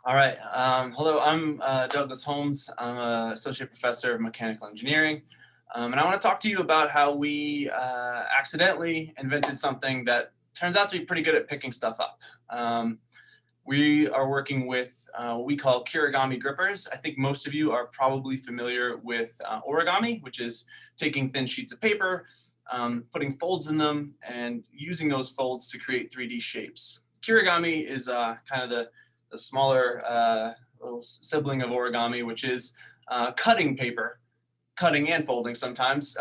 All right. Hello, I'm Douglas Holmes. I'm an associate professor of mechanical engineering. And I want to talk to you about how we accidentally invented something that turns out to be pretty good at picking stuff up. We are working with what we call Kirigami Grippers. I think most of you are probably familiar with origami, which is taking thin sheets of paper, putting folds in them, and using those folds to create 3D shapes. Kirigami is kind of the smaller little sibling of origami, which is cutting paper, cutting and folding sometimes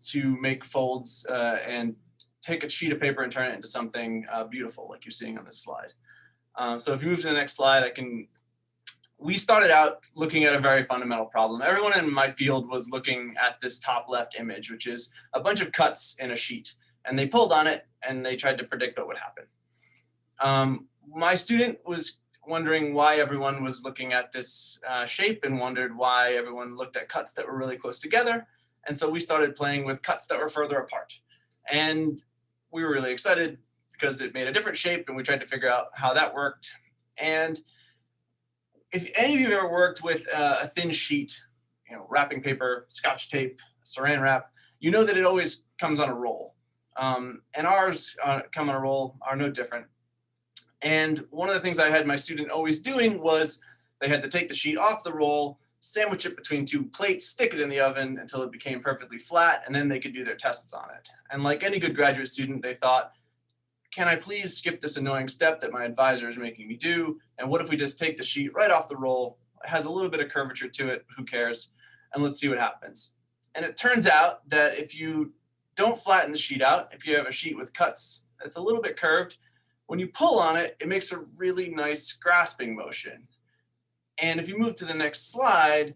to make folds and take a sheet of paper and turn it into something beautiful like you're seeing on this slide. So if you move to the next slide, we started out looking at a very fundamental problem. Everyone in my field was looking at this top left image, which is a bunch of cuts in a sheet, and they pulled on it and they tried to predict what would happen. My student was wondering why everyone was looking at this shape and wondered why everyone looked at cuts that were really close together. And so we started playing with cuts that were further apart. And we were really excited because it made a different shape, and we tried to figure out how that worked. And if any of you have ever worked with a thin sheet, wrapping paper, Scotch tape, saran wrap, you know that it always comes on a roll. And ours come on a roll are no different. And one of the things I had my student always doing was they had to take the sheet off the roll, sandwich it between two plates, stick it in the oven until it became perfectly flat, and then they could do their tests on it. And like any good graduate student, they thought, can I please skip this annoying step that my advisor is making me do? And what if we just take the sheet right off the roll? It has a little bit of curvature to it, who cares? And let's see what happens. And it turns out that if you don't flatten the sheet out, if you have a sheet with cuts that's a little bit curved, when you pull on it, it makes a really nice grasping motion. And if you move to the next slide,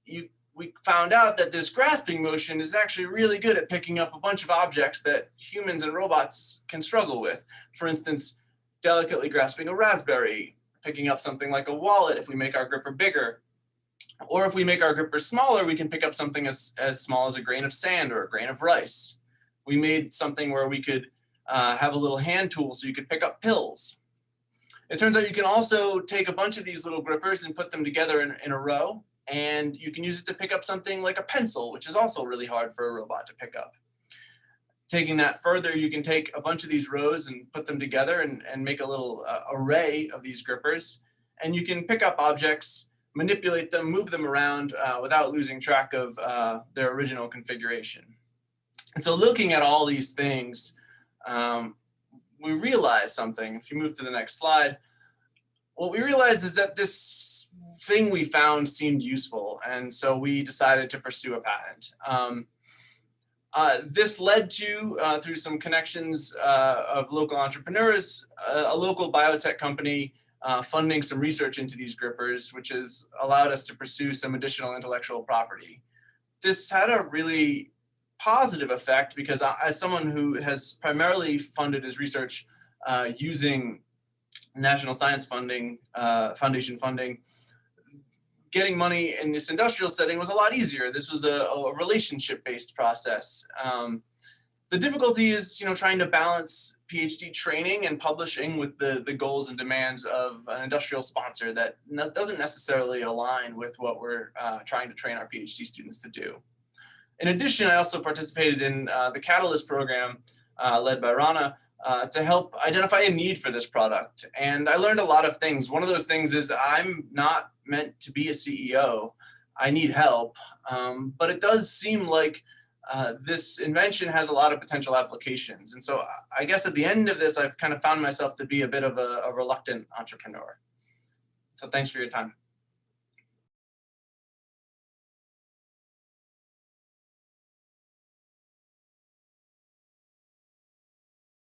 we found out that this grasping motion is actually really good at picking up a bunch of objects that humans and robots can struggle with. For instance, delicately grasping a raspberry, picking up something like a wallet if we make our gripper bigger. Or if we make our gripper smaller, we can pick up something as small as a grain of sand or a grain of rice. We made something where we could have a little hand tool so you could pick up pills. It turns out you can also take a bunch of these little grippers and put them together in a row, and you can use it to pick up something like a pencil, which is also really hard for a robot to pick up. Taking that further, you can take a bunch of these rows and put them together and make a little array of these grippers, and you can pick up objects, manipulate them, move them around without losing track of their original configuration. And so looking at all these things, we realized something. If you move to the next slide, what we realized is that this thing we found seemed useful, and so we decided to pursue a patent. This led to, through some connections of local entrepreneurs, a local biotech company funding some research into these grippers, which has allowed us to pursue some additional intellectual property. This had a really positive effect because as someone who has primarily funded his research using National Science funding, Foundation funding, getting money in this industrial setting was a lot easier. This was a relationship-based process. The difficulty is, trying to balance PhD training and publishing with the goals and demands of an industrial sponsor that doesn't necessarily align with what we're trying to train our PhD students to do. In addition, I also participated in the Catalyst program led by Rana to help identify a need for this product. And I learned a lot of things. One of those things is I'm not meant to be a CEO. I need help. But it does seem like this invention has a lot of potential applications. And so I guess at the end of this, I've kind of found myself to be a bit of a reluctant entrepreneur. So thanks for your time.